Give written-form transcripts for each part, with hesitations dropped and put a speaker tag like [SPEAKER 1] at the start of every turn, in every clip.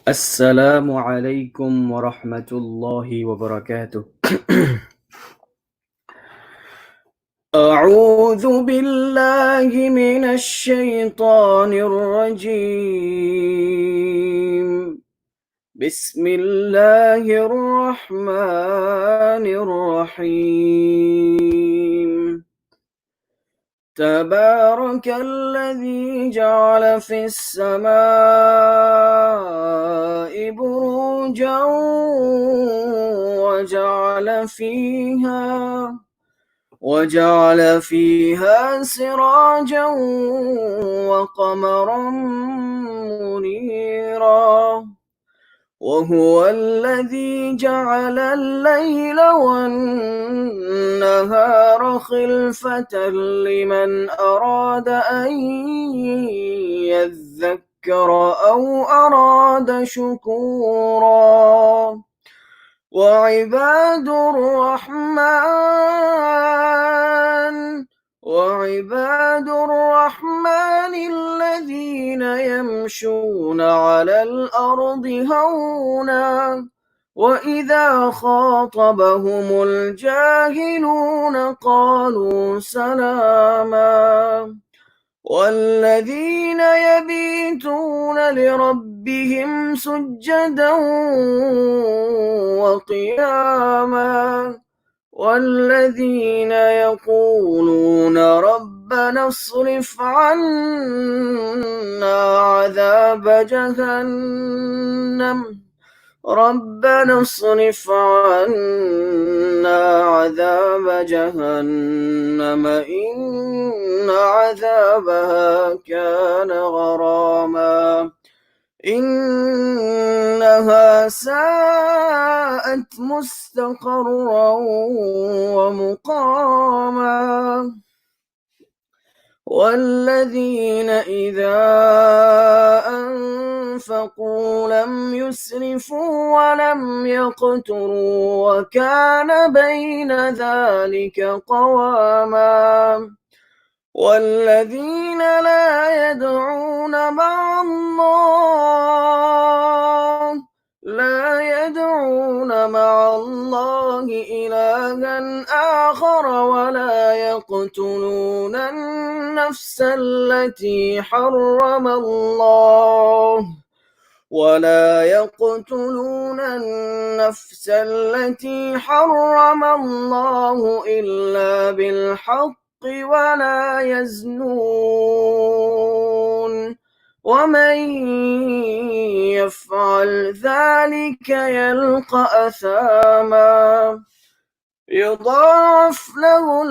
[SPEAKER 1] السلام عليكم ورحمة الله وبركاته. أعوذ بالله من الشيطان الرجيم. بسم الله الرحمن الرحيم. تبارك الذي جعل في السماء بروجا وجعل فيها سراجا وقمرا منيرا، وهو الذي جعل الليل والنهار خلفة لمن أراد أن يذكر أو أراد شكورا. وعباد الرحمن الذين يمشون على الأرض هونا وإذا خاطبهم الجاهلون قالوا سلاما. والذين يبيتون لربهم سجدا وقياما، والذين يقولون ربنا اصرف عنا عذاب جهنم إن عذابها كان غراما، إنها ساءت مستقرا ومقاما. والذين إذا أنفقوا لم يسرفوا ولم يقتروا وكان بين ذلك قواما. والذين لا يدعون مع الله إلها آخر ولا يقتلون النفس التي حرم الله إلا بالحق ولا يزنون، ومن يفعل ذلك يلقى أثاما يضاعف له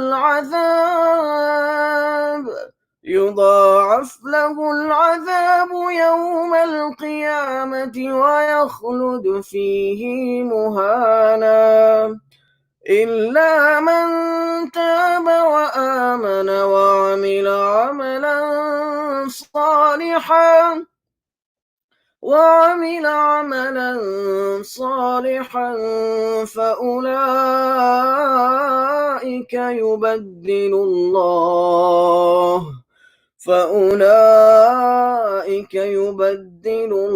[SPEAKER 1] العذاب يوم القيامة ويخلد فيه مهانا، إلا من تاب وآمن وعمل عملا صالحا فأولئك يبدل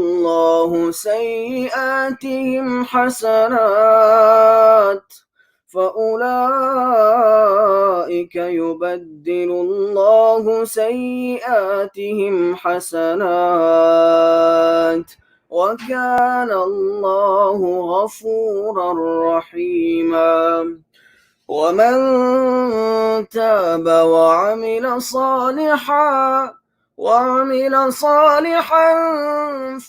[SPEAKER 1] الله سيئاتهم حسنات وكان الله غفورا رحيما. ومن تاب وعمل صالحا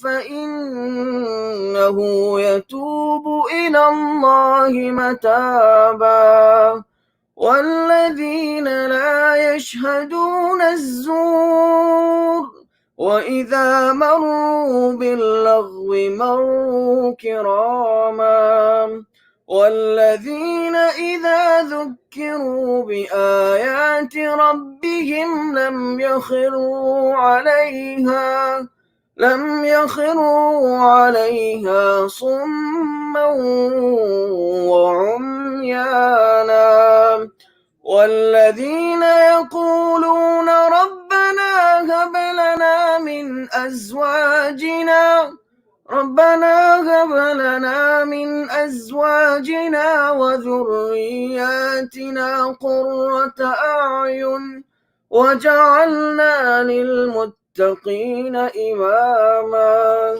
[SPEAKER 1] فإنه يتوب إلى الله متابا. والذين لا يشهدون الزور وإذا مروا باللغو مروا كراما. والذين إذا ذكروا بآيات ربهم لم يخروا عليها صما وعميانا. والذين يقولون ربنا هب لنا من أزواجنا ربنا هب لنا من أزواجنا وذرياتنا قرة أعين وجعلنا للمتقين إماما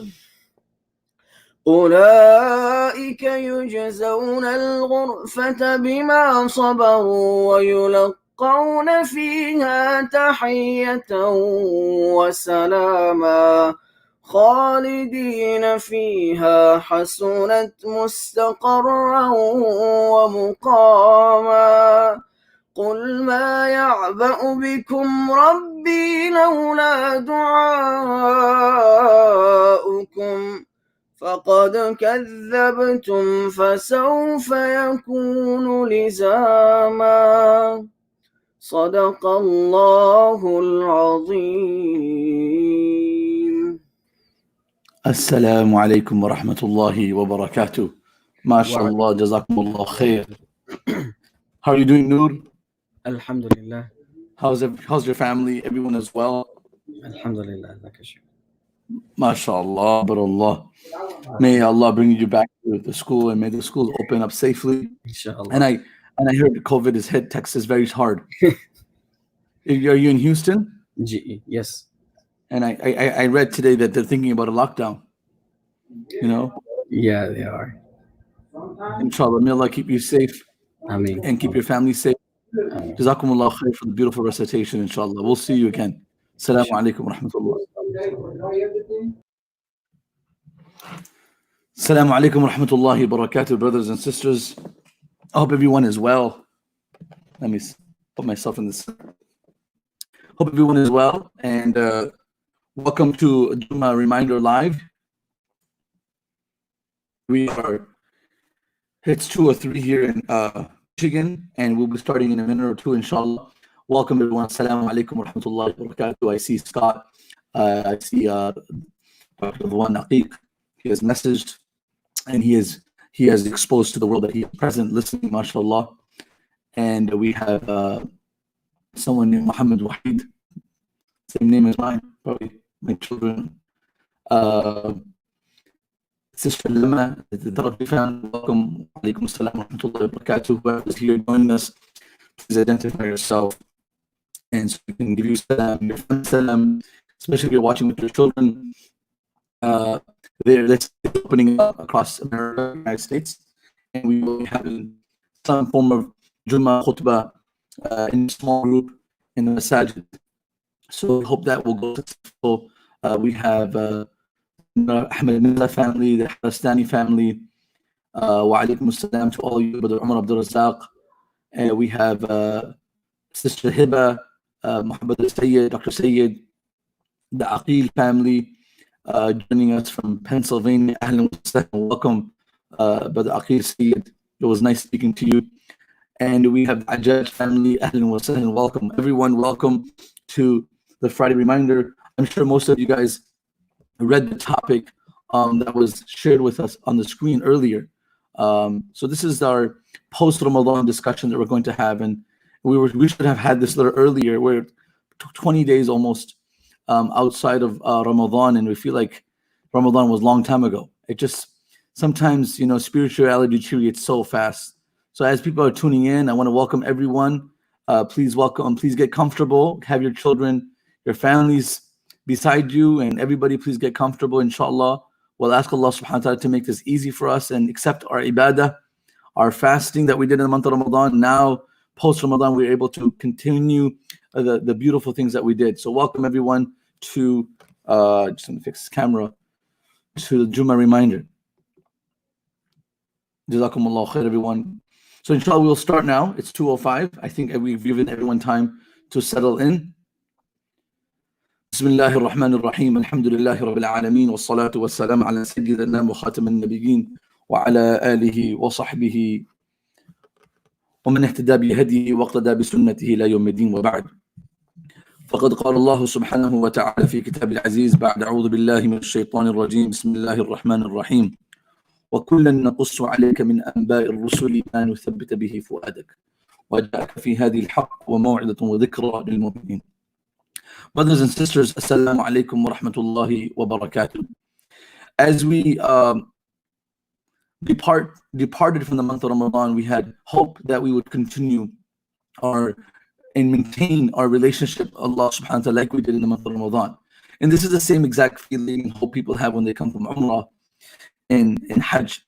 [SPEAKER 1] أولئك يجزون الغرفة بما صبروا ويلقون فيها تحية وسلاما خالدين فيها حسنت مستقرا ومقاما قل ما يعبأ بكم ربي لولا دعاؤكم فقد كذبتم فسوف يكون لزاما صدق الله العظيم.
[SPEAKER 2] السلام عليكم ورحمة الله وبركاته. MashaAllah, Jazakumullah khair. How are you doing, Noor?
[SPEAKER 1] Alhamdulillah.
[SPEAKER 2] How's your family? Everyone as well?
[SPEAKER 1] Alhamdulillah.
[SPEAKER 2] MashaAllah, barallah. May Allah bring you back to the school and may the schools open up safely.
[SPEAKER 1] Inshallah.
[SPEAKER 2] And I heard COVID has hit Texas very hard. Are you in Houston?
[SPEAKER 1] Yes.
[SPEAKER 2] And I read today that they're thinking about a lockdown. You know?
[SPEAKER 1] Yeah, they are.
[SPEAKER 2] Inshallah, may Allah keep you safe.
[SPEAKER 1] Ameen.
[SPEAKER 2] And keep your family safe.
[SPEAKER 1] Ameen.
[SPEAKER 2] Jazakumullah khair for the beautiful recitation, inshallah. We'll see you again. Assalamu alaikum wa rahmatullah. Assalamu alaikum wa rahmatullahi wa barakatuh, brothers and sisters. I hope everyone is well. Let me put myself in this. Hope everyone is well, and welcome to Juma Reminder Live. It's 2 or 3 here in Michigan, and we'll be starting in a minute or two, inshallah. Welcome everyone. Assalamu alaikum wa rahmatullahi wa barakatuh. I see Scott. I see Dr. Wan Aqiq. He has messaged, and he has exposed to the world that he is present, listening, mashallah. And we have someone named Muhammad Waheed, same name as mine, probably my children. Sister Lama, the Darab fan, welcome. Alaikum assalam wa rahmatullahi wa barakatuh. Whoever is here joining us, please identify yourself. And so we can give you salam, your friends salam, especially if you're watching with your children. That's opening up across America, United States. And we will be having some form of Jummah khutbah in a small group in the masajid. So we hope that will go successful. We have Ahmed Mirza family, the Harastani family. Wa alaikum assalam to all you, Brother Umar Abdul Razak. We have Sister Hiba, Muhammad Sayyid, Dr. Sayyid, the Aqil family joining us from Pennsylvania. Ahlan wa sahlan, welcome, Brother Aqil Sayyid. It was nice speaking to you. And we have the Ajaj family. Ahlan wa sahlan, welcome. Everyone, welcome to the Friday Reminder. I'm sure most of you guys read the topic that was shared with us on the screen earlier. So this is our post-Ramadan discussion that we're going to have, and we should have had this a little earlier. We're 20 days almost outside of Ramadan, and we feel like Ramadan was a long time ago. It just sometimes, spirituality deteriorates so fast. So as people are tuning in, I want to welcome everyone. Please get comfortable, have your children, your families beside you, and everybody please get comfortable, inshallah. We'll ask Allah subhanahu wa ta'ala to make this easy for us and accept our ibadah, our fasting that we did in the month of Ramadan. Now, post-Ramadan, we're able to continue the beautiful things that we did. So welcome everyone to, just going to fix this camera, to the Jummah Reminder. Jazakumullah khair, everyone. So inshallah, we'll start now. It's 2:05. I think we've given everyone time to settle in. بسم الله الرحمن الرحيم الحمد لله رب العالمين والصلاة والسلام على سيدنا وخاتم النبيين وعلى آله وصحبه ومن اهتدى بهديه واقتدى بسنته إلى يوم الدين وبعد. فقد قال الله سبحانه وتعالى في كتاب العزيز بعد أعوذ بالله من الشيطان الرجيم بسم الله الرحمن الرحيم وكلا نقص عليك من أنباء الرسل ما نثبت به فؤادك وجاءك في هذه الحق وموعظة وذكرى للمؤمنين. Brothers and sisters, Assalamu alaikum wa rahmatullahi wa barakatuh. as we departed from the month of Ramadan, we had hope that we would continue our and maintain our relationship with Allah subhanahu wa ta'ala like we did in the month of Ramadan. And this is the same exact feeling and hope people have when they come from Umrah and Hajj.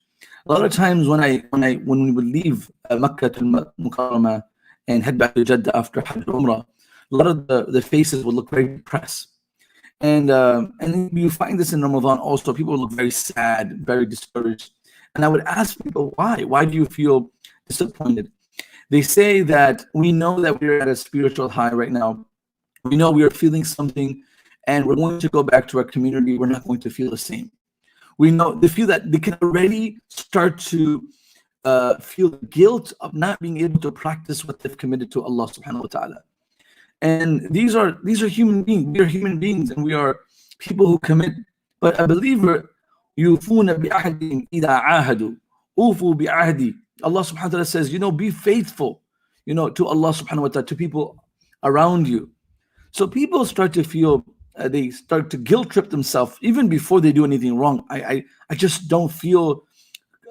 [SPEAKER 2] A lot of times when we would leave Makkah to Mukarramah and head back to Jeddah after Hajj Umrah, a lot of the faces would look very depressed. And you find this in Ramadan also. People look very sad, very discouraged. And I would ask people, why? Why do you feel disappointed? They say that we know that we're at a spiritual high right now. We know we are feeling something, and we're going to go back to our community. We're not going to feel the same. We know they feel that they can already start to feel the guilt of not being able to practice what they've committed to Allah subhanahu wa ta'ala. And these are human beings. We are human beings, and we are people who commit. But a believer, يُوفُونَ بِعَهْدِهِمْ إِذَا عَاهَدُوا أُوفُوا بِعَهْدِي. Allah subhanahu wa ta'ala says, be faithful, to Allah subhanahu wa ta'ala, to people around you. So people start to feel, they start to guilt trip themselves even before they do anything wrong. I just don't feel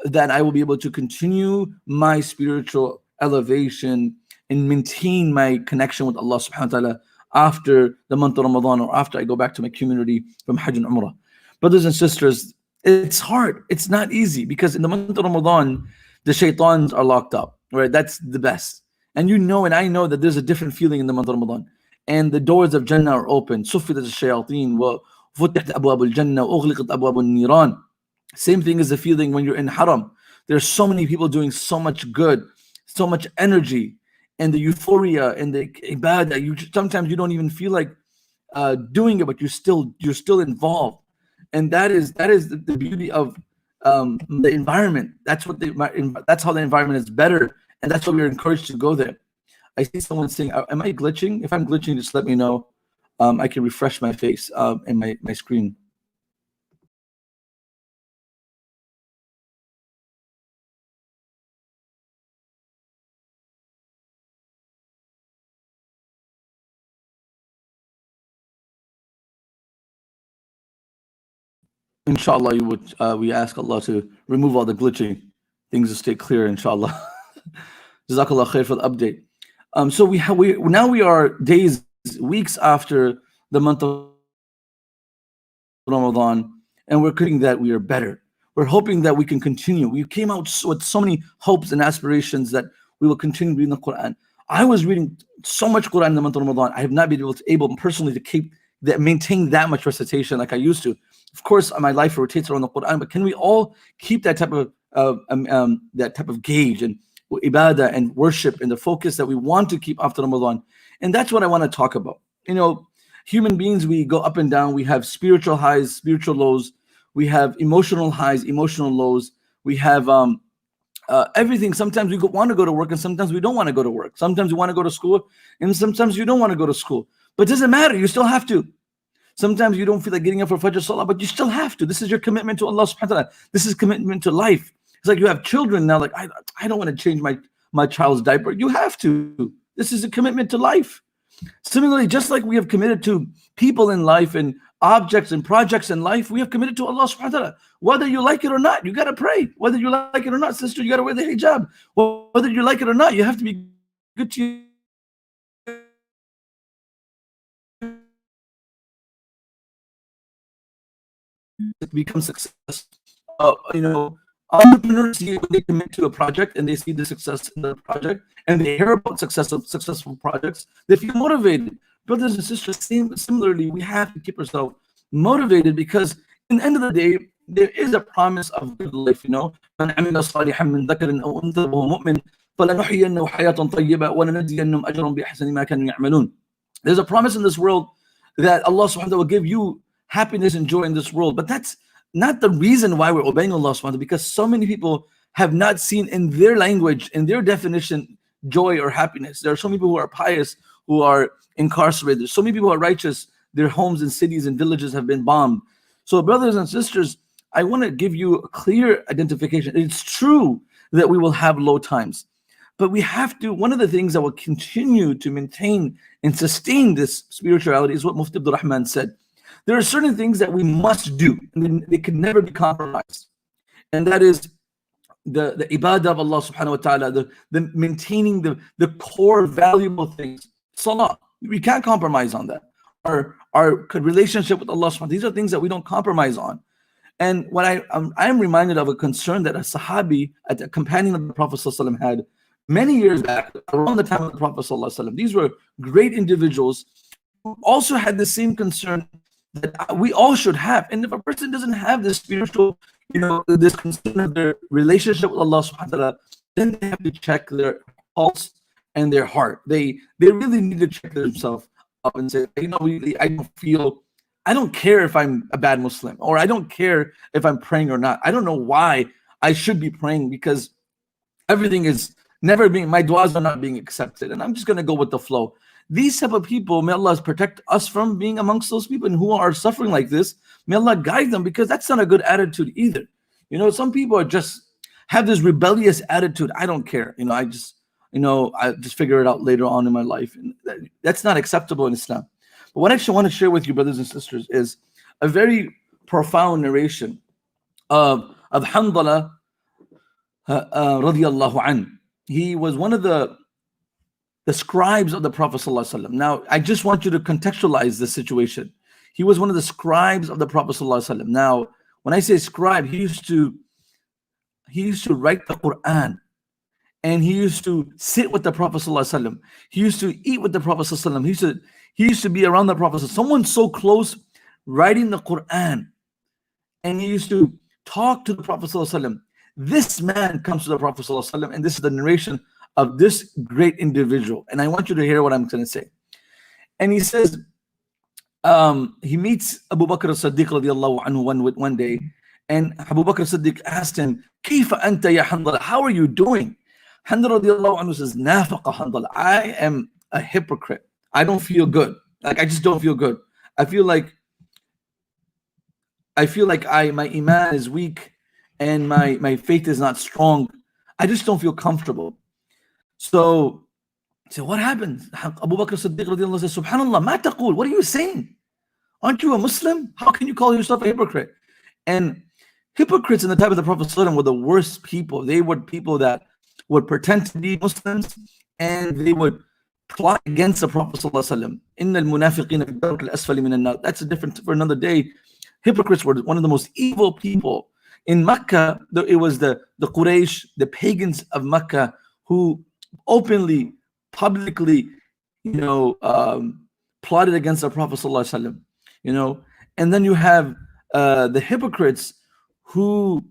[SPEAKER 2] that I will be able to continue my spiritual elevation and maintain my connection with Allah subhanahu wa ta'ala after the month of Ramadan, or after I go back to my community from Hajj and Umrah. Brothers and sisters, it's hard. It's not easy, because in the month of Ramadan, the shaitans are locked up, right? That's the best. And and I know that there's a different feeling in the month of Ramadan. And the doors of Jannah are open. سُفِّدَتِ الشَّيَاطِينُ وَفُتِحَتْ أَبْوَابُ الْجَنَّةِ وَأُغْلِقَتْ أَبْوَابُ النِّيرَانِ. Same thing as the feeling when you're in Haram. There's so many people doing so much good, so much energy, and the euphoria and the ibadah. Sometimes you don't even feel like doing it, but you're still involved. And that is the beauty of the environment. That's how the environment is better, and that's why we're encouraged to go there. I see someone saying, am I glitching? If I'm glitching, just let me know. I can refresh my face and my screen. Inshallah, we ask Allah to remove all the glitching, things to stay clear, inshallah. Jazakallah khair for the update. So we are weeks after the month of Ramadan, and we're hoping that we are better. We're hoping that we can continue. We came out with so many hopes and aspirations that we will continue reading the Quran. I was reading so much Quran in the month of Ramadan. I have not been able personally to maintain that much recitation like I used to. Of course, my life rotates around the Quran, but can we all keep that type of gauge and ibadah and worship and the focus that we want to keep after Ramadan? And that's what I want to talk about. Human beings, we go up and down. We have spiritual highs, spiritual lows. We have emotional highs, emotional lows. We have everything. Sometimes we want to go to work, and sometimes we don't want to go to work. Sometimes we want to go to school, and sometimes you don't want to go to school. But it doesn't matter. You still have to. Sometimes you don't feel like getting up for Fajr Salah, but you still have to. This is your commitment to Allah subhanahu wa ta'ala. This is commitment to life. It's like you have children now, like, I don't want to change my child's diaper. You have to. This is a commitment to life. Similarly, just like we have committed to people in life and objects and projects in life, we have committed to Allah subhanahu wa ta'ala. Whether you like it or not, you got to pray. Whether you like it or not, sister, you got to wear the hijab. Whether you like it or not, you have to be good to become successful. Entrepreneurs, they commit to a project and they see the success in the project, and they hear about successful projects, they feel motivated. Brothers and sisters, similarly, we have to keep ourselves motivated, because in the end of the day, there is a promise of good life. There's a promise in this world that Allah subhanahu wa ta'ala will give you happiness and joy in this world. But that's not the reason why we're obeying Allah subhanahu wa ta'ala, because so many people have not seen in their language, in their definition, joy or happiness. There are so many people who are pious, who are incarcerated. So many people who are righteous, their homes and cities and villages have been bombed. So brothers and sisters, I want to give you a clear identification. It's true that we will have low times, but we have to, one of the things that will continue to maintain and sustain this spirituality is what Mufti Abdul Rahman said, there are certain things that we must do, and they can never be compromised. And that is the ibadah of Allah subhanahu wa ta'ala, the maintaining the core valuable things. Salah, we can't compromise on that. Our relationship with Allah subhanahu wa ta'ala, these are things that we don't compromise on. And what I'm reminded of a concern that a Sahabi, a companion of the Prophet ﷺ had many years back, around the time of the Prophet ﷺ. These were great individuals who also had the same concern that we all should have. And if a person doesn't have this spiritual, this concern of their relationship with Allah subhanahu wa ta'ala, then they have to check their pulse and their heart. They really need to check themselves up and say, I don't care if I'm a bad Muslim, or I don't care if I'm praying or not. I don't know why I should be praying, because everything is never being, my du'as are not being accepted, and I'm just going to go with the flow. These type of people, may Allah protect us from being amongst those people, and who are suffering like this, may Allah guide them, because that's not a good attitude either. Some people are just have this rebellious attitude. I don't care. I just figure it out later on in my life. And that's not acceptable in Islam. But what I actually want to share with you, brothers and sisters, is a very profound narration of Hanzala radiallahu an. He was one of the scribes of the Prophet ﷺ. Now, I just want you to contextualize this situation. He was one of the scribes of the Prophet ﷺ. Now, when I say scribe, he used to write the Quran, and he used to sit with the Prophet ﷺ. He used to eat with the Prophet ﷺ. He used to be around the Prophet. Someone so close, writing the Quran, and he used to talk to the Prophet ﷺ. This man comes to the Prophet ﷺ, and this is the narration of this great individual. And I want you to hear what I'm going to say. And he says, he meets Abu Bakr as-Siddiq radiallahu anhu one day, and Abu Bakr as-Siddiq asked him, Kayfa anta ya Hanzala? How are you doing? Hanzala radiallahu anhu says, Nafaqa Hanzala, I am a hypocrite. I don't feel good. I just don't feel good. I feel like my iman is weak, and my faith is not strong. I just don't feel comfortable. So what happened? Abu Bakr as-Siddiq radiallahu anhu says, Subhanallah, ma taqul? What are you saying? Aren't you a Muslim? How can you call yourself a hypocrite? And hypocrites in the time of the Prophet ﷺ were the worst people. They were people that would pretend to be Muslims, and they would plot against the Prophet ﷺ. Innal munafiqina fi dark al-asfali min an-nar. That's a different for another day. Hypocrites were one of the most evil people. In Mecca, it was the Quraysh, the pagans of Mecca, who openly, publicly, plotted against the Prophet ﷺ. And then you have the hypocrites who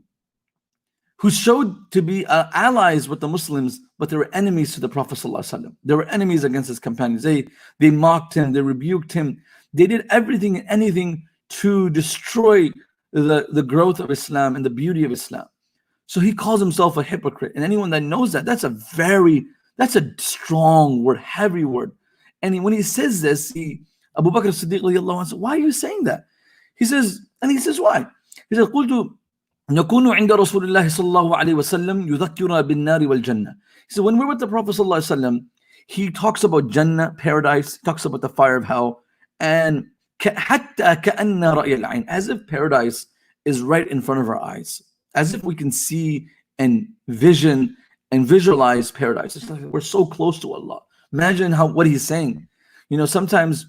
[SPEAKER 2] showed to be allies with the Muslims, but they were enemies to the Prophet ﷺ. They were enemies against his companions. They mocked him, they rebuked him, they did everything and anything to destroy the growth of Islam and the beauty of Islam. So he calls himself a hypocrite. And anyone that knows that, that's a strong word, heavy word. And when he says this, Abu Bakr as-Siddiq radiallahu anhu says, why are you saying that? He says why? He says, قلت نكون عند رسول الله صلى الله عليه وسلم يذكرنا بالنار والجنة. He said, when we're with the Prophet صلى الله عليه وسلم, he talks about Jannah, paradise, he talks about the fire of hell, and حتى كأن رأي العين, as if paradise is right in front of our eyes, as if we can see and vision and visualize paradise. It's like we're so close to Allah. Imagine what he's saying. Sometimes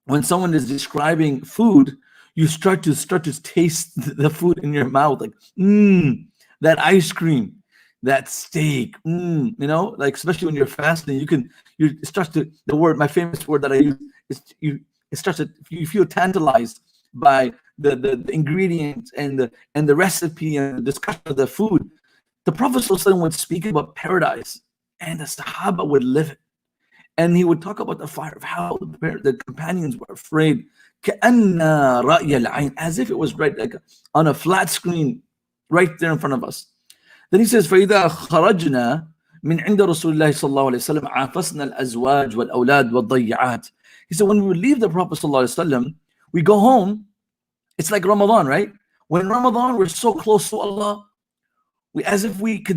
[SPEAKER 2] when someone is describing food, you start to taste the food in your mouth, like that ice cream, that steak, especially when you're fasting, my famous word that I use is you feel tantalized by the ingredients and the recipe and the discussion of the food. The Prophet ﷺ would speak about paradise, and the Sahaba would live it. And he would talk about the fire of hell. The companions were afraid. كَأَنَّ رَأْيَ الْعَيْنِ, as if it was right, like on a flat screen right there in front of us. Then he says, فَإِذَا خَرَجْنَا مِنْ عِنْدَ رَسُولِ اللَّهِ صَلَّى اللَّهُ عَلَيْهِ وسلم عَافَسْنَا الْأَزْوَاجِ وَالْأَوْلَادِ وَالضَّيِّعَاتِ. He said, when we would leave the Prophet ﷺ, we go home. It's like Ramadan, right? When Ramadan, we're so close to Allah.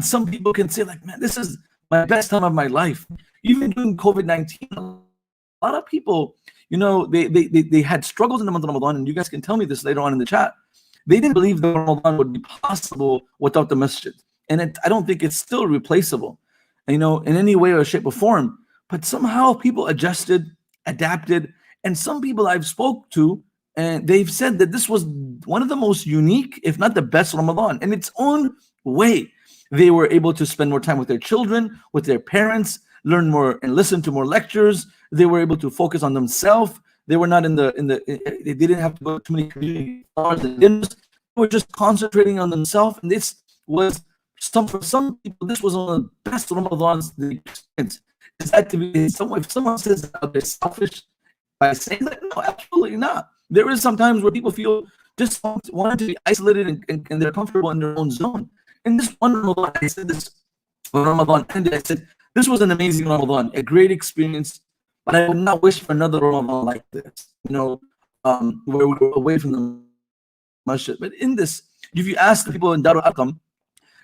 [SPEAKER 2] Some people can say, like, man, this is my best time of my life. Even during COVID-19, a lot of people, they had struggles in the month of Ramadan, and you guys can tell me this later on in the chat. They didn't believe that Ramadan would be possible without the masjid, and I don't think it's still replaceable, in any way or shape or form. But somehow people adjusted, adapted, and some people I've spoke to, and they've said that this was one of the most unique, if not the best Ramadan in its own way. They were able to spend more time with their children, with their parents, learn more and listen to more lectures. They were able to focus on themselves. They were not they didn't have to go to too many community stars and dinners. They were just concentrating on themselves. And this was for some people, this was one of the best Ramadans they experienced. Is that to be if someone says that they're selfish by saying that? No, absolutely not. There is sometimes where people feel just want to be isolated and they're comfortable in their own zone. In this one Ramadan, I said this when Ramadan ended, I said, this was an amazing Ramadan, a great experience, but I would not wish for another Ramadan like this, where we were away from the masjid. But in this, if you ask the people in Darul Arqam,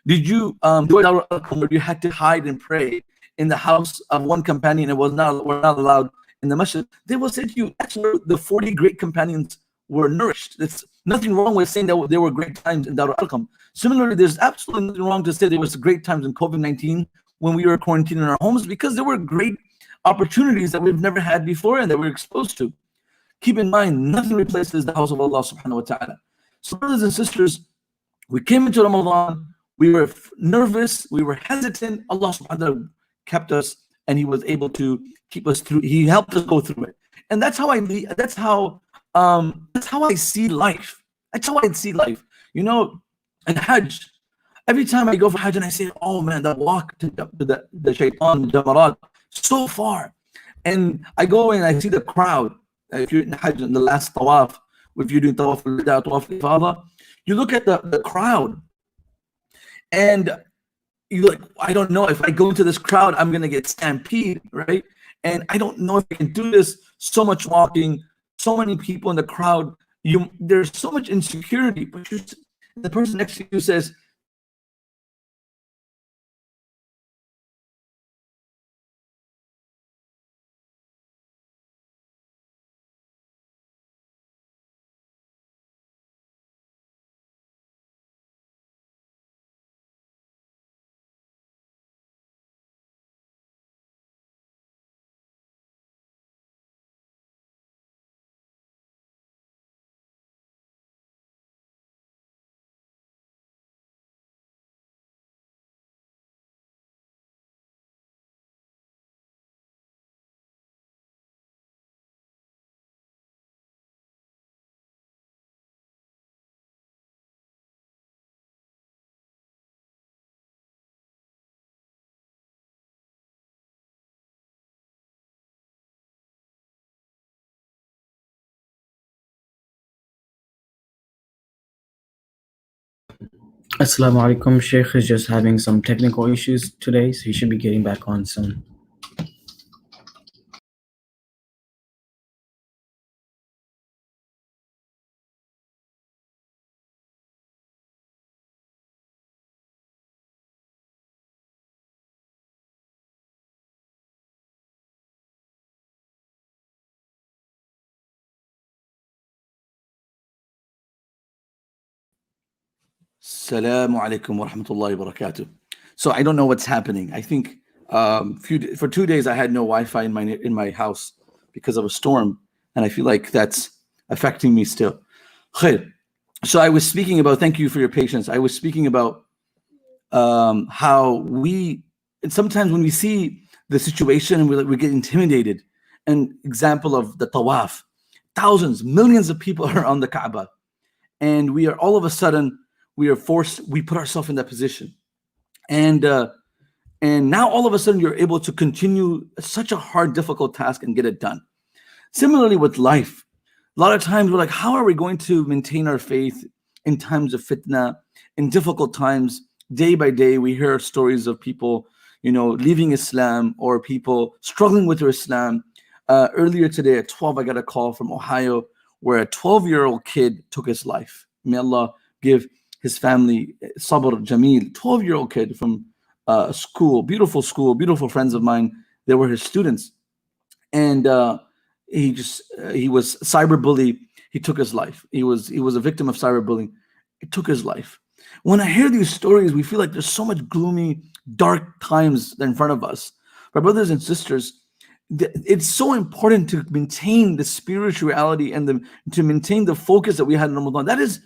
[SPEAKER 2] did you do Darul Arqam where you had to hide and pray in the house of one companion and were not allowed in the masjid? They will say to you, actually, the 40 great companions were nourished. There's nothing wrong with saying that there were great times in Darul Arqam. Similarly, there's absolutely nothing wrong to say there was great times in COVID-19 when we were quarantined in our homes, because there were great opportunities that we've never had before and that we're exposed to. Keep in mind, nothing replaces the house of Allah subhanahu wa ta'ala. So brothers and sisters, we came into Ramadan, we were nervous, we were hesitant. Allah subhanahu wa ta'ala kept us, and He was able to keep us through. He helped us go through it. And that's how I see life. That's how I see life. And Hajj, every time I go for Hajj and I say, oh man, that walk to the Shaitan, Jamarat, so far. And I go and I see the crowd. If you're in Hajj, in the last tawaf, if you're doing tawaf al-wada, tawaf al-ifada, you look at the crowd and you're like, I don't know, if I go into this crowd, I'm going to get stampede, right? And I don't know if I can do this. So much walking, so many people in the crowd. There's so much insecurity, but the person next to you says,
[SPEAKER 1] Assalamu alaikum. Shaykh is just having some technical issues today, so he should be getting back on soon.
[SPEAKER 2] Assalamu alaikum wa rahmatullahi wa barakatuh. So I don't know what's happening. I think for 2 days I had no Wi-Fi in my house because of a storm, and I feel like that's affecting me still. Khair. So I was speaking about, thank you for your patience. I was speaking about how and sometimes when we see the situation and we get intimidated. An example of the tawaf, thousands, millions of people are on the Kaaba, and we are all of a sudden we put ourselves in that position, and now all of a sudden you're able to continue such a hard, difficult task and get it done. Similarly with life, a lot of times we're like, how are we going to maintain our faith in times of fitna, in difficult times? Day by day we hear stories of people leaving Islam, or people struggling with their Islam. Earlier today at 12, I got a call from Ohio where a 12-year-old kid took his life. May Allah give his family sabr jameel. 12-year-old kid from school, beautiful friends of mine. They were his students. And he was cyberbullied. He took his life. He was a victim of cyberbullying. It took his life. When I hear these stories, we feel like there's so much gloomy, dark times in front of us. My brothers and sisters, it's so important to maintain the spirituality and to maintain the focus that we had in Ramadan. That is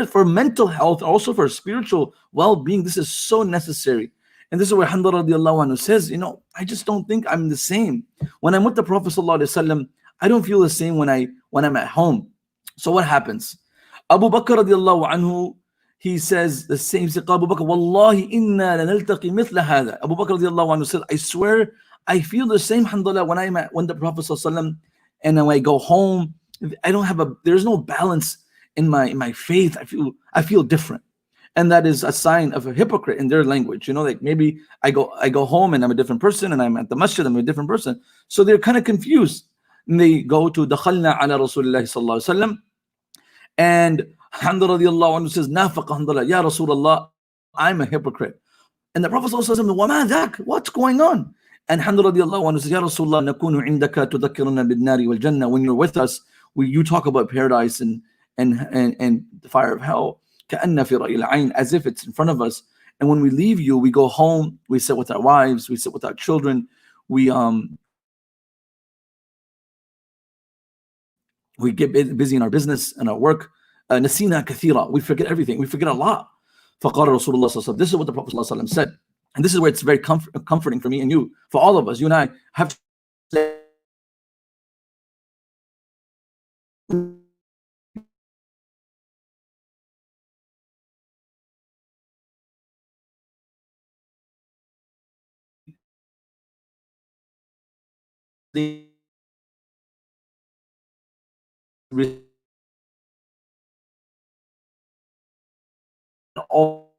[SPEAKER 2] for mental health, also for spiritual well-being. This is so necessary. And this is where Hanzala radiallahu anhu says, I just don't think I'm the same. When I'm with the Prophet sallallahu alaihi wasallam, I don't feel the same when I'm at home. So what happens? Abu Bakr radiallahu anhu, he says the same. He said, Abu Bakr, Wallahi inna lanaltaqi mithla hadha. Abu Bakr radiallahu anhu said, I swear, I feel the same, alhamdulillah, when the Prophet sallallahu alaihi wasallam, and when I go home, there's no balance in my faith. I feel different. And that is a sign of a hypocrite in their language. Like maybe I go home and I'm a different person, and I'm at the masjid, I'm a different person. So they're kind of confused. And they go to Dakhalna ala Rasulullah sallallahu alaihi wasallam, and Hanzala radiallahu anhu says, Nafaq Hanzala, Ya Rasulullah, I'm a hypocrite. And the Prophet sallallahu alaihi wasallam, Wama dhak, what's going on? And Hanzala radiallahu anhu says, Ya Rasulullah, nakunu indaka tudhakkiruna bin nari wal jannah. When you're with us, you talk about paradise and the fire of hell. كأن في رأي العين, as if it's in front of us. And when we leave you, we go home, we sit with our wives, we sit with our children, we get busy in our business and our work. نسينا كثيرا, we forget everything, we forget a lot. فقال رسول الله صلى الله عليه وسلم, this is what the Prophet صلى الله عليه وسلم said, and this is where it's very comforting for me and you, for all of us. You and I have to say all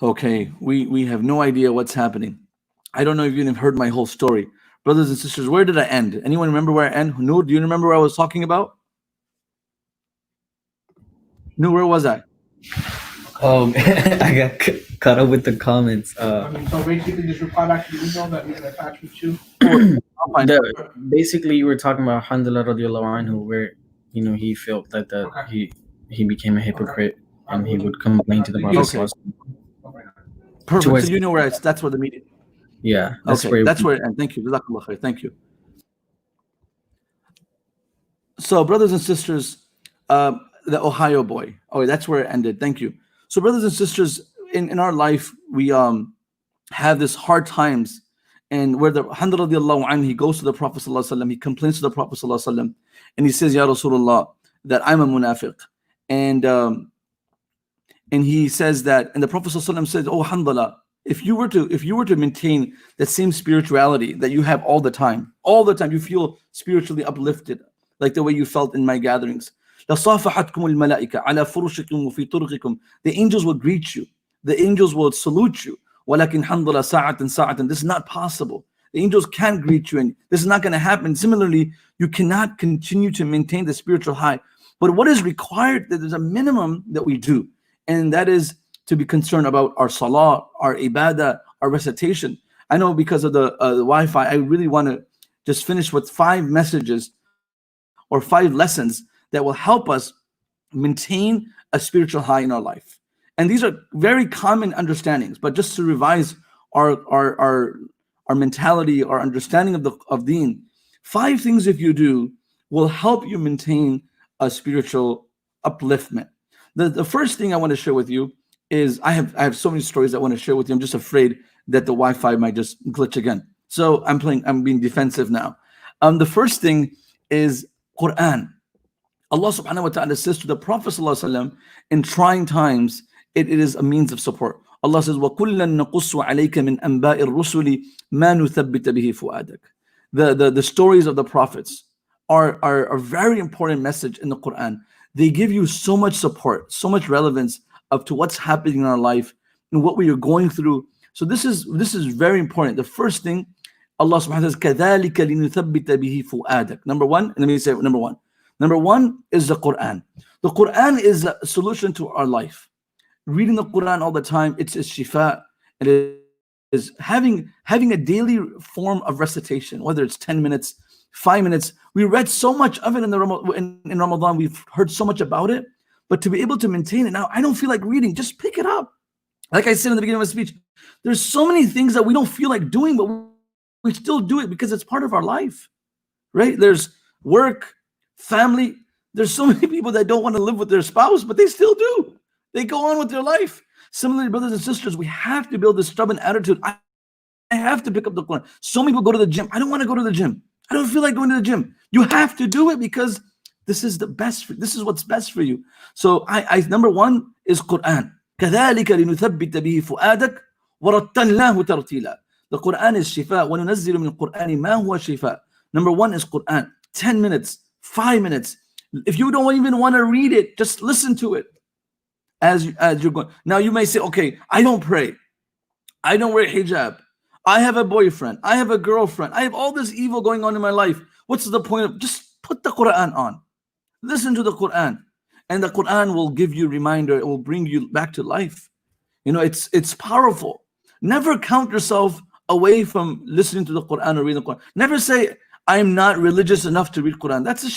[SPEAKER 2] Okay, we have no idea what's happening. I don't know if you have heard my whole story. Brothers and sisters, where did I end? Anyone remember where I end? Noor, do you remember what I was talking about? Noor, where was I?
[SPEAKER 1] I got caught up with the comments.
[SPEAKER 3] I mean, so basically, just reply back to the email that we can attach you to.
[SPEAKER 2] I'll find
[SPEAKER 1] the, basically, you were talking about Hanzala radiallahu anhu, where he felt that
[SPEAKER 3] Okay.
[SPEAKER 1] he became a hypocrite and he would complain to the Prophet.
[SPEAKER 2] Okay. Perfect.
[SPEAKER 1] Towards-
[SPEAKER 2] So you know where that's where the meeting.
[SPEAKER 1] Yeah,
[SPEAKER 2] Okay, that's where. And thank you. Jazakallah khair. Thank you. So, brothers and sisters, the Ohio boy. Oh, that's where it ended. Thank you. So, brothers and sisters, in our life, we have this hard times, and where the Hanzala radiallahu anhu, he goes to the Prophet sallallahu alaihi wasallam, he complains to the Prophet sallallahu alaihi wasallam, and he says, "Ya Rasulullah, that I'm a munafiq," and he says that, and the Prophet sallallahu alaihi wasallam says, "Oh Hanzala, if you were to maintain that same spirituality that you have all the time, you feel spiritually uplifted, like the way you felt in my gatherings. The angels will greet you. The angels will salute you. This is not possible. The angels can't greet you, and this is not going to happen. Similarly, you cannot continue to maintain the spiritual high. But what is required, that there's a minimum that we do, and that is to be concerned about our salah, our ibadah, our recitation. I know because of the Wi-Fi, I really want to just finish with 5 messages or 5 lessons that will help us maintain a spiritual high in our life. And these are very common understandings, but just to revise our mentality, our understanding of deen, 5 things if you do will help you maintain a spiritual upliftment. The first thing I want to share with you is I have so many stories I want to share with you. I'm just afraid that the Wi-Fi might just glitch again. So I'm being defensive now. The first thing is Quran. Allah subhanahu wa ta'ala says to the Prophet sallallahu alaihi wasallam, in trying times, it is a means of support. Allah says, وَكُلًّا نَقُصُّ عَلَيْكَ مِنْ أَنْبَاءِ الرُّسُلِ مَا نُثَبِّتَ بِهِ فُؤَادَكَ. The stories of the prophets are a very important message in the Quran. They give you so much support, so much relevance up to what's happening in our life and what we are going through. So this is very important. The first thing, Allah subhanahu wa ta'ala says, كَذَلِكَ لِنُثَبِّتَ بِهِ فُؤَادَكَ. Number one, and let me say number one. Number one is the Quran. The Quran is a solution to our life. Reading the Quran all the time, it's a shifa. It is having a daily form of recitation, whether it's 10 minutes, 5 minutes. We read so much of it in Ramadan. We've heard so much about it. But to be able to maintain it now, I don't feel like reading. Just pick it up. Like I said in the beginning of my speech, there's so many things that we don't feel like doing, but we still do it because it's part of our life, right? There's work, family. There's so many people that don't want to live with their spouse, but they still do. They go on with their life. Similarly, brothers and sisters, we have to build this stubborn attitude. I have to pick up the Quran. So many people go to the gym. I don't want to go to the gym. I don't feel like going to the gym. You have to do it because this is the best. This is what's best for you. So I number one is Quran. كذلك لنثبت به فؤادك ورتلناه ترتيلا. The Quran is shifa. وَنُنَزِّلُ مِنَ الْقُرْآنِ مَا هُوَ شِفَاء. Number one is Quran. 10 minutes, 5 minutes. If you don't even want to read it, just listen to it as you're going. Now you may say, okay, I don't pray. I don't wear hijab. I have a boyfriend. I have a girlfriend. I have all this evil going on in my life. What's the point of just put the Quran on? Listen to the Quran. And the Quran will give you a reminder. It will bring you back to life. It's powerful. Never count yourself away from listening to the Quran or reading the Quran. Never say, I'm not religious enough to read Quran. That's the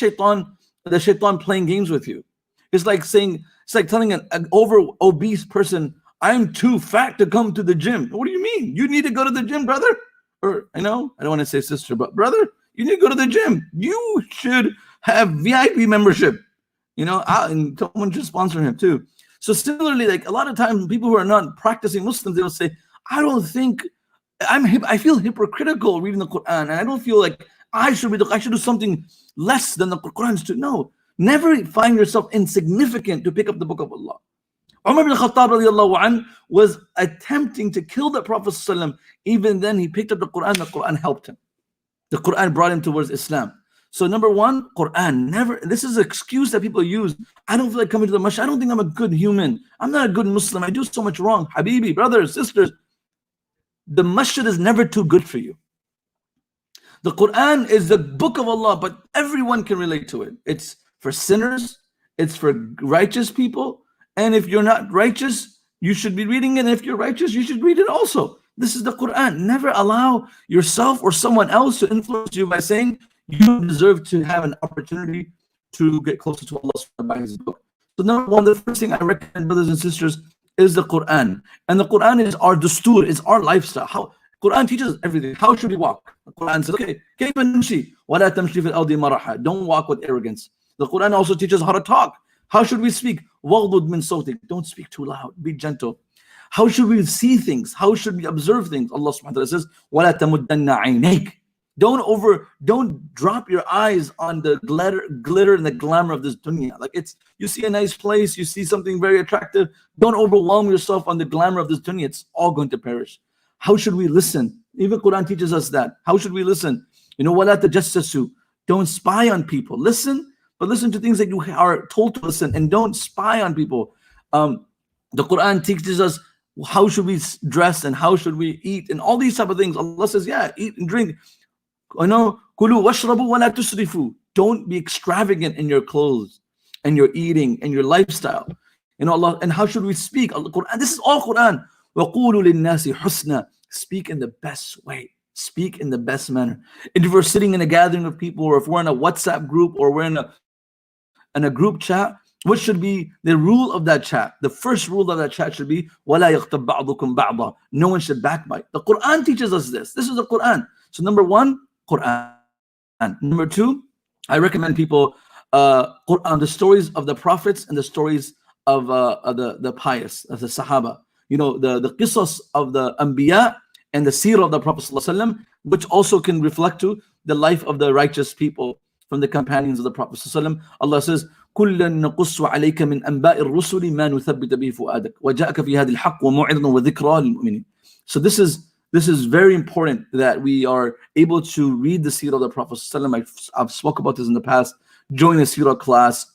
[SPEAKER 2] shaitan playing games with you. It's like telling an obese person, I'm too fat to come to the gym. What do you mean? You need to go to the gym, brother. Or, I don't want to say sister, but brother, you need to go to the gym. You should have VIP membership. And someone should sponsor him too. So similarly, like a lot of times people who are not practicing Muslims, they'll say, I feel hypocritical reading the Quran, and I don't feel like I should do something less than the Quran to. No, never find yourself insignificant to pick up the book of Allah. Umar ibn Khattab radiallahu anh was attempting to kill the Prophet ﷺ. Even then, he picked up the Quran helped him. The Quran brought him towards Islam. So number one, Quran. Never. This is an excuse that people use. I don't feel like coming to the masjid. I don't think I'm a good human. I'm not a good Muslim. I do so much wrong. Habibi, brothers, sisters, the masjid is never too good for you. The Quran is the book of Allah, but everyone can relate to it. It's for sinners. It's for righteous people. And if you're not righteous, you should be reading it. And if you're righteous, you should read it also. This is the Quran. Never allow yourself or someone else to influence you by saying you deserve to have an opportunity to get closer to Allah by His book. So number one, the first thing I recommend, brothers and sisters, is the Quran. And the Quran is our dustur, is our lifestyle. How Quran teaches us everything. How should we walk? The Quran says, okay, كيف نمشي ولا تمشي في الأرض مرحا. Don't walk with arrogance. The Quran also teaches how to talk. How should we speak? وَغْضُضْ مِنْ صَوْتِكَ. Don't speak too loud. Be gentle. How should we see things? How should we observe things? Allah subhanahu wa ta'ala says, وَلَا تَمُدَّنَّ عَيْنَيْكَ. Don't drop your eyes on the glitter and the glamour of this dunya. Like you see a nice place, you see something very attractive. Don't overwhelm yourself on the glamour of this dunya. It's all going to perish. How should we listen? Even Quran teaches us that. How should we listen? وَلَا تَجَسَّسُوا. Don't spy on people. Listen, but listen to things that you are told to listen, and don't spy on people. The Quran teaches us how should we dress and how should we eat and all these type of things. Allah says, yeah, eat and drink. Kulu washrabu wa la tusrifu. Don't be extravagant in your clothes and your eating and your lifestyle. Allah. And how should we speak? Quran. This is all Quran. وَقُولُوا لِلنَّاسِ حُسْنًا. Speak in the best way. Speak in the best manner. And if we're sitting in a gathering of people, or if we're in a WhatsApp group, or we're in a group chat, what should be the rule of that chat? The first rule of that chat should be وَلَا يَغْتَبْ بَعْضُكُمْ بَعْضًا. No one should backbite. The Quran teaches us this. This is the Quran. So number one, Quran. Number two, I recommend people Quran, the stories of the prophets and the stories of the pious, of the Sahaba. The qisas of the Anbiya and the seerah of the Prophet ﷺ, which also can reflect to the life of the righteous people from the companions of the Prophet ﷺ. Allah says, كُلًّا نَقُصُّ عَلَيْكَ مِنْ أَنْبَاءِ الرُّسُلِ مَا نُثَبِّتَ بِهِ فُؤَادَكَ وَجَاءَكَ فِي هَذِي الْحَقِّ وَمَوْعِظَةٌ وَذِكْرَى لِلْمُؤْمِنِينَ. So this is very important that we are able to read the seerah of the Prophet ﷺ. I've spoke about this in the past. Join a seerah class,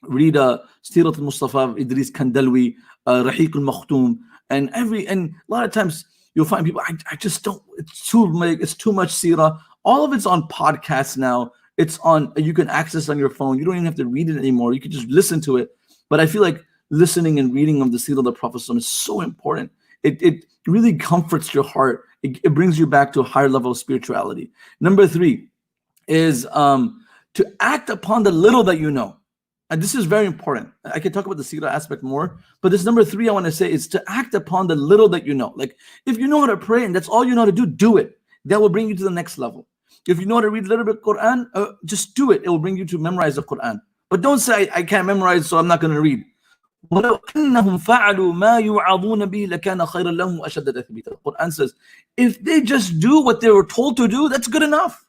[SPEAKER 2] read a Seerah al-Mustafa of Idris Kandalwi, Rahiq al-Makhtoum, and a lot of times you'll find people, I just don't, it's too much seerah. All of it's on podcasts now. It's on, you can access on your phone. You don't even have to read it anymore. You can just listen to it. But I feel like listening and reading of the seerah of the Prophet is so important. It really comforts your heart. It brings you back to a higher level of spirituality. Number three is to act upon the little that you know. And this is very important. I can talk about the seerah aspect more, but this number three I want to say is to act upon the little that you know. Like if you know how to pray and that's all you know how to do it. That will bring you to the next level. If you know how to read a little bit of Quran, just do it. It will bring you to memorize the Quran. But don't say, I can't memorize, so I'm not going to read. وَلَوْ أَنَّهُمْ فَعَلُوا مَا يُوعَظُونَ بِهِ لَكَانَ خَيْرًا لَهُمْ وَأَشَدَّ تَثْبِيتًا. The Quran says, if they just do what they were told to do, that's good enough.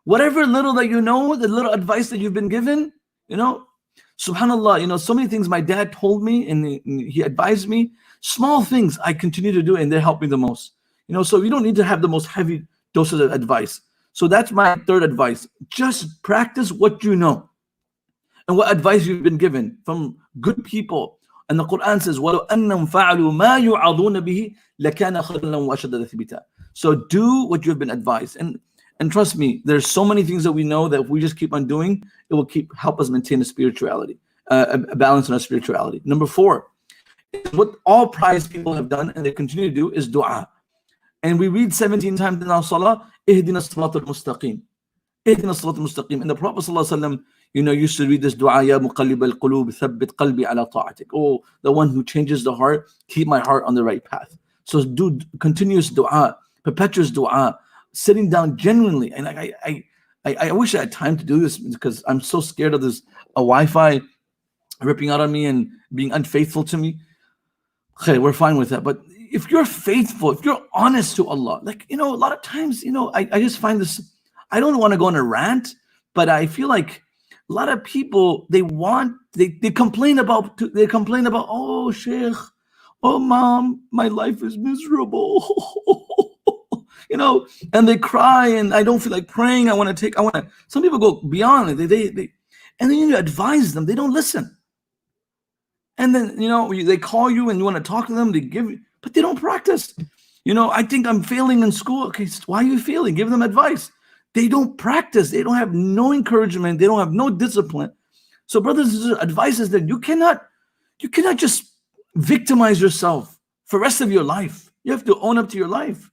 [SPEAKER 2] Whatever little that you know, the little advice that you've been given, subhanallah, so many things my dad told me and he advised me, small things I continue to do and they help me the most. So you don't need to have the most heavy doses of advice. So that's my third advice. Just practice what you know and what advice you've been given from good people. And the Quran says, وَلَوْ أَنَّهُمْ فَعَلُوا مَا يُوعَظُونَ بِهِ لَكَانَ خَيْرًا لَهُمْ وَأَشَدَّ تَثْبِيتًا. So do what you've been advised. And trust me, there's so many things that we know that if we just keep on doing, it will help us maintain a spirituality, a balance in our spirituality. Number four, what all pious people have done and they continue to do is dua. And we read 17 times in our salah, اهدنا الصراط المستقيم. اهدنا الصراط المستقيم. And the Prophet ﷺ, used to read this dua, يا مقلب القلوب ثبت قلبي على طاعتك. Oh, the one who changes the heart, keep my heart on the right path. So do continuous dua, perpetuous dua, sitting down genuinely. And I wish I had time to do this because I'm so scared of this Wi-Fi ripping out on me and being unfaithful to me. Okay, we're fine with that. But if you're faithful, if you're honest to Allah, a lot of times, I just find this, I don't want to go on a rant, but I feel like a lot of people, they complain about, oh, Shaykh, oh, Mom, my life is miserable. and they cry, and I don't feel like praying. Some people go beyond it. And then you advise them, they don't listen. And then, they call you and you want to talk to them, they give you, but they don't practice. I think I'm failing in school. Okay, why are you failing? Give them advice. They don't practice. They don't have no encouragement. They don't have no discipline. So brothers and sisters, advice is that you cannot just victimize yourself for the rest of your life. You have to own up to your life.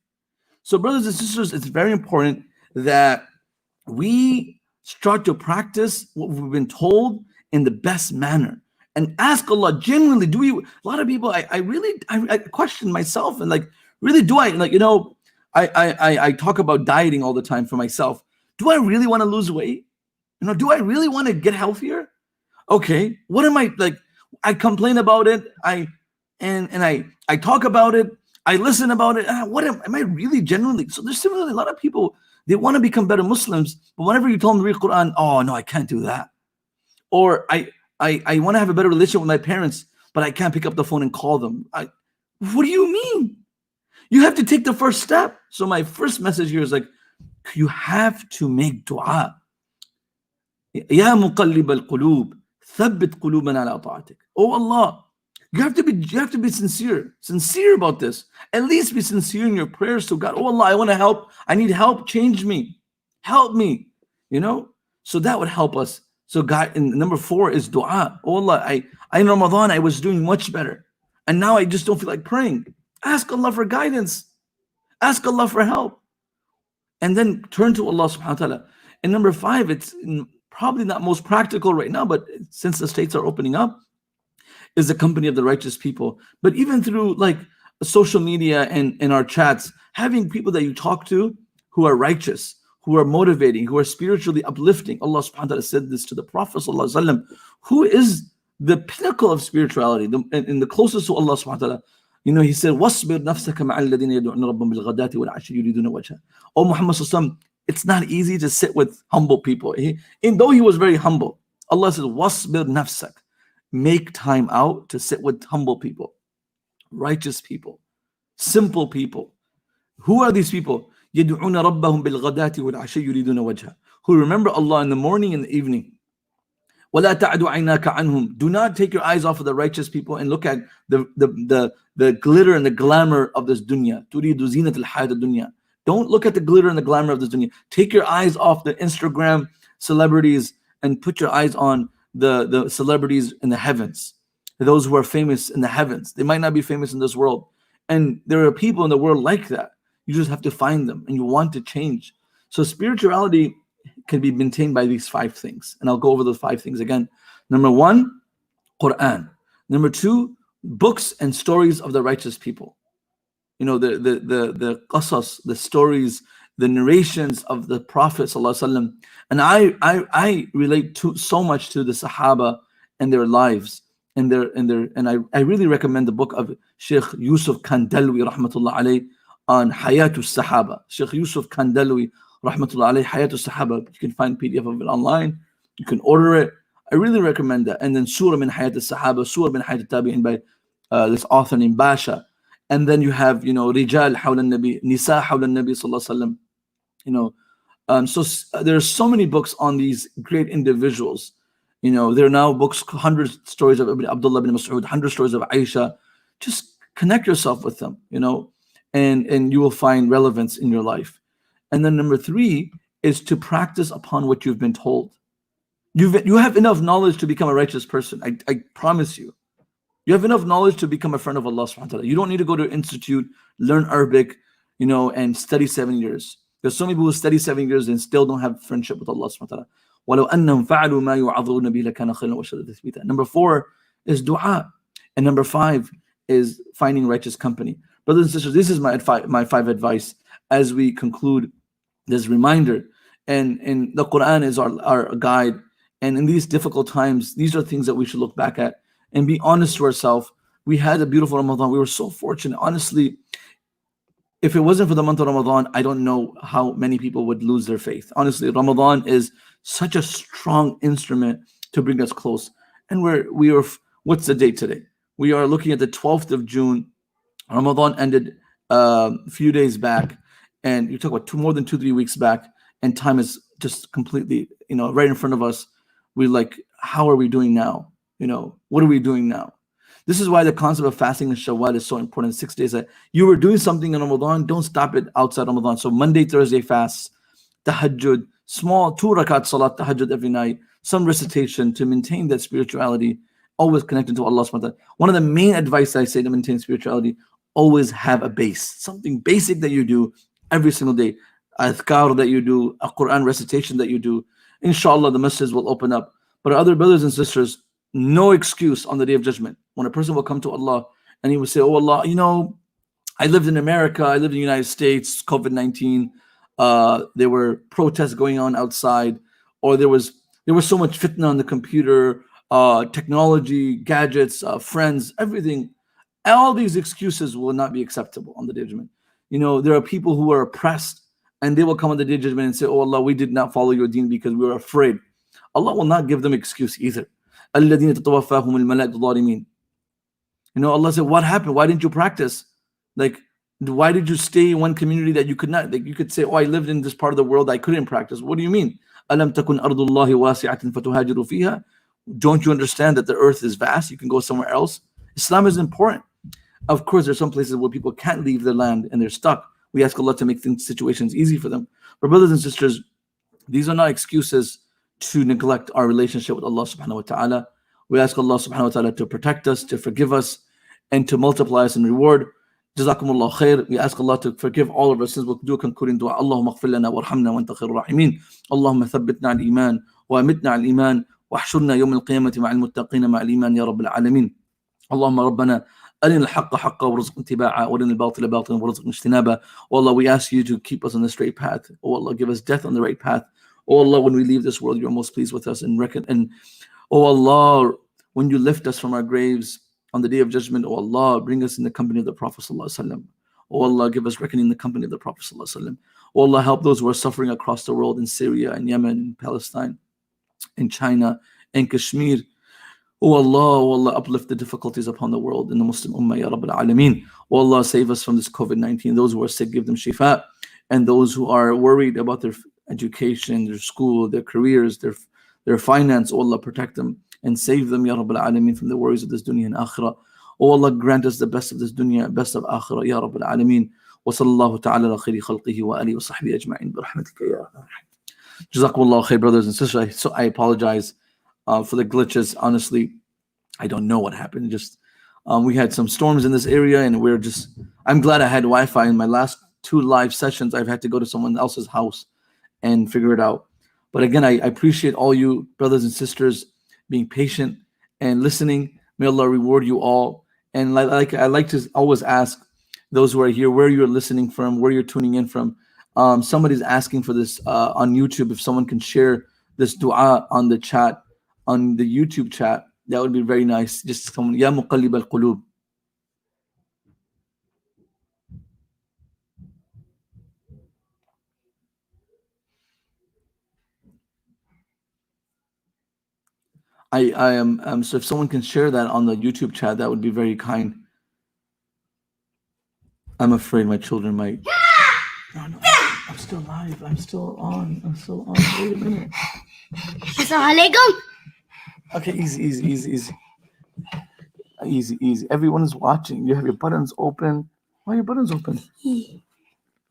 [SPEAKER 2] So brothers and sisters, it's very important that we start to practice what we've been told in the best manner. And ask Allah genuinely, a lot of people, I question myself, and really do I talk about dieting all the time for myself. Do I really want to lose weight? Do I really want to get healthier? Okay, what am I like? I complain about it. I talk about it. I listen about it. What am I really genuinely? So there's similarly a lot of people, they want to become better Muslims, but whenever you tell them to read Quran, oh no, I can't do that. Or I want to have a better relationship with my parents, but I can't pick up the phone and call them. What do you mean? You have to take the first step. So my first message here is you have to make dua. Ya muqallib al-qulub, thabbit qulubana ala ta'atik. Oh Allah, you have to be sincere about this. At least be sincere in your prayers to God. Oh Allah, I want to help. I need help. Change me. Help me. So that would help us. So God, and number 4 is dua. Oh Allah, in Ramadan, I was doing much better. And now I just don't feel like praying. Ask Allah for guidance. Ask Allah for help. And then turn to Allah subhanahu wa ta'ala. And number 5, it's probably not most practical right now, but since the states are opening up, is the company of the righteous people. But even through social media and in our chats, having people that you talk to who are righteous, who are motivating, who are spiritually uplifting. Allah subhanahu wa ta'ala said this to the Prophet sallallahu alaihi wasallam, who is the pinnacle of spirituality, and the closest to Allah subhanahu wa ta'ala. He said, وَاصْبِرْ نَفْسَكَ مَعَ الَّذِينَ يَدْعُونَ رَبَّهُم بِالْغَدَاةِ وَالْعَشِيِّ يُرِيدُونَ وَجْهَهُ. Oh Muhammad sallallahu alaihi wasallam, it's not easy to sit with humble people. Though he was very humble, Allah says, وَاصْبِرْ نَفْسَكَ. Make time out to sit with humble people, righteous people, simple people. Who are these people? يَدْعُونَ رَبَّهُم بِالْغَدَاةِ وَالْعَشِيِّ يُرِيدُونَ وَجْهَهُ. Who remember Allah in the morning and the evening. وَلَا تَعْدُ عَيْنَاكَ عَنْهُمْ. Do not take your eyes off of the righteous people and look at the glitter and the glamour of this dunya. تُرِيدُ زِينَةَ الْحَيَاةِ الدُّنْيَا. Don't look at the glitter and the glamour of this dunya. Take your eyes off the Instagram celebrities and put your eyes on the celebrities in the heavens. Those who are famous in the heavens. They might not be famous in this world. And there are people in the world like that. You just have to find them, and you want to change. So spirituality can be maintained by these 5 things. And I'll go over those 5 things again. Number 1, Quran. Number 2, books and stories of the righteous people. The qasas, the stories, the narrations of the Prophet ﷺ. And I relate so much to the Sahaba and their lives. And I really recommend the book of Shaykh Yusuf Kandalwi rahmatullah alayh on Hayatul Sahaba. Shaykh Yusuf Kandalwi rahmatullah alayh, Hayatul Sahaba. You can find PDF of it online. You can order it. I really recommend that. And then Surah min Hayatul Sahaba, Surah min Hayatul Tabi'in by this author named Basha. And then you have, Rijal Hawla Nabi, Nisa Hawla Nabi sallallahu alaihi wasallam. So there are so many books on these great individuals. There are now books, 100 stories of Abdullah bin Mas'ud, 100 stories of Aisha. Just connect yourself with them, and you will find relevance in your life. And then number 3 is to practice upon what you've been told. You have enough knowledge to become a righteous person. I promise you. You have enough knowledge to become a friend of Allah subhanahu wa ta'ala. You don't need to go to an institute, learn Arabic, and study 7 years. There's so many people who study 7 years and still don't have friendship with Allah subhanahu wa ta'ala. وَلَوْ أَنَّهُمْ فَعَلُوا مَا يُعَظُونَ بِهِ لَكَانَ خَيْرًا وَأَشَدَّ تَثْبِيتًا. Number 4 is dua. And number 5 is finding righteous company. Brothers and sisters, this is my 5 advice as we conclude this reminder. And the Quran is our guide. And in these difficult times, these are things that we should look back at and be honest to ourselves. We had a beautiful Ramadan. We were so fortunate. Honestly, if it wasn't for the month of Ramadan, I don't know how many people would lose their faith. Honestly, Ramadan is such a strong instrument to bring us close. And we are, what's the date today? We are looking at the 12th of June. Ramadan ended a few days back. and you talk about more than 2-3 weeks back, and time is just completely, right in front of us. We're like, how are we doing now? What are we doing now? This is why the concept of fasting in Shawwal is so important. 6 days that you were doing something in Ramadan, don't stop it outside Ramadan. So Monday, Thursday fasts, tahajjud, small 2 rakat salat tahajjud every night, some recitation to maintain that spirituality, always connected to Allah subhanahu wa ta'ala. One of the main advice I say to maintain spirituality, always have a base, something basic that you do every single day, adhkar that you do, a Quran recitation that you do. Inshallah, the masjids will open up. But other brothers and sisters, no excuse on the Day of Judgment. When a person will come to Allah and he will say, oh Allah, I lived in America, I lived in the United States, COVID-19, there were protests going on outside, or there was so much fitna on the computer, technology, gadgets, friends, everything. All these excuses will not be acceptable on the Day of Judgment. There are people who are oppressed, and they will come on the Day of Judgment and say, oh Allah, we did not follow your deen because we were afraid. Allah will not give them excuse either. الَّذِينَ تَتَوَفَّاهُمُ الْمَلَائِكَةُ ظَالِمِينَ. Allah said, what happened? Why didn't you practice? Why did you stay in one community that you could not? You could say, oh, I lived in this part of the world, I couldn't practice. What do you mean? أَلَمْ تَكُنْ أَرْضُ اللَّهِ وَاسِعَةً فَتُهَاجِرُوا فِيهَا. Don't you understand that the earth is vast? You can go somewhere else. Islam is important. Of course, there's some places where people can't leave their land and they're stuck. We ask Allah to make situations easy for them. But brothers and sisters, these are not excuses to neglect our relationship with Allah subhanahu wa ta'ala. We ask Allah subhanahu wa ta'ala to protect us, to forgive us, and to multiply us in reward. Jazakumullah khair. We ask Allah to forgive all of our sins. We'll do a concluding dua. Allahumma ighfir lana warhamna wa anta khairur rahimin. Allahumma thabbitna al-iman wa amitna al-iman wa ahshurna yawm al-qiyamati ma'al muttaqina ma'al iman ya rabbil alamin. Allahumma rabbana أرنا الحق حقا وارزقنا اتباعه وأرنا الباطل باطلا وارزقنا اجتنابه. Oh Allah, we ask you to keep us on the straight path. Oh Allah, give us death on the right path. Oh Allah, when we leave this world, you're most pleased with us and oh Allah, when you lift us from our graves on the Day of Judgment, oh Allah, bring us in the company of the Prophet sallallahu alaihi wasallam. Oh Allah, give us reckoning in the company of the Prophet sallallahu alaihi wasallam. Oh Allah, help those who are suffering across the world in Syria and Yemen and Palestine, in China and Kashmir. Oh Allah, uplift the difficulties upon the world in the Muslim Ummah, Ya Rabbil Alameen. Oh Allah, save us from this COVID-19. Those who are sick, give them shifa. And those who are worried about their education, their school, their careers, their finance, oh Allah, protect them and save them, Ya Rabbil Alameen, from the worries of this dunya and akhirah. Oh Allah, grant us the best of this dunya, best of akhirah, Ya Rabbil Alameen. Wa sallallahu ta'ala ala khayri khalqihi wa alihi wa sahbihi ajma'in. Birahmatika ya Arhamar Rahimin. Jazakumullah khair, brothers and sisters. So I apologize for the glitches. Honestly, I don't know what happened. Just we had some storms in this area, and I'm glad I had Wi-Fi. In my last 2 live sessions, I've had to go to someone else's house and figure it out. But again, I appreciate all you brothers and sisters being patient and listening. May Allah reward you all. And I like to always ask those who are here where you're listening from, where you're tuning in from. Somebody's asking for this on YouTube. If someone can share this dua on the chat, on the YouTube chat, that would be very nice. Just someone, Ya Muqallib al-Qulub. I am so if someone can share that on the YouTube chat, that would be very kind. I'm afraid my children might. No, I'm still live. I'm still on. Wait a minute.
[SPEAKER 4] Assalamualaikum.
[SPEAKER 2] Okay, easy. Everyone is watching. You have your buttons open. Why are your buttons open?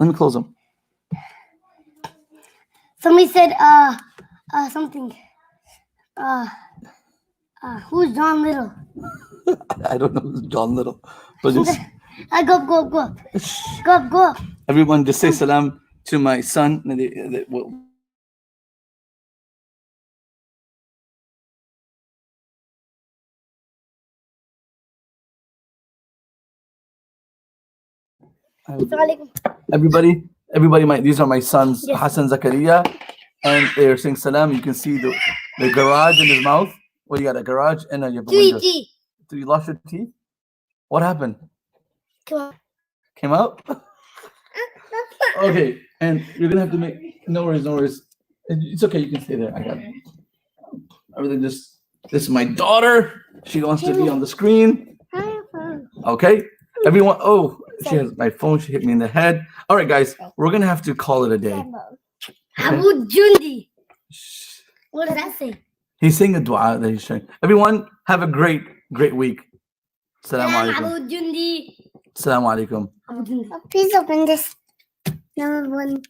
[SPEAKER 2] Let me close them.
[SPEAKER 4] Somebody said something. Who's John Little?
[SPEAKER 2] I don't know who's John Little, but just
[SPEAKER 4] Go up.
[SPEAKER 2] everyone just say salam to my son.
[SPEAKER 4] Assalamualaikum.
[SPEAKER 2] Everybody, these are my sons,
[SPEAKER 4] Yes.
[SPEAKER 2] Hassan, Zakaria, and they are saying salam. You can see the garage in his mouth. Well, you got a garage and you have the windows. So you lost your teeth? What happened?
[SPEAKER 4] Come on.
[SPEAKER 2] Came out? Okay, and you're gonna have to make no worries. It's okay, you can stay there. I got it. Everything this is my daughter. She wants to be on the screen. Okay, everyone. Oh, She has my phone. She hit me in the head. All right, guys, we're gonna have to call it a day.
[SPEAKER 4] Abu Jundi. What does that say?
[SPEAKER 2] He's saying a dua that he's sharing. Everyone, have a great week. Assalamu alaikum.
[SPEAKER 4] Abu Jundi.
[SPEAKER 2] Assalamu alaikum.
[SPEAKER 4] Abu Jundi.
[SPEAKER 5] Please open this. Number one.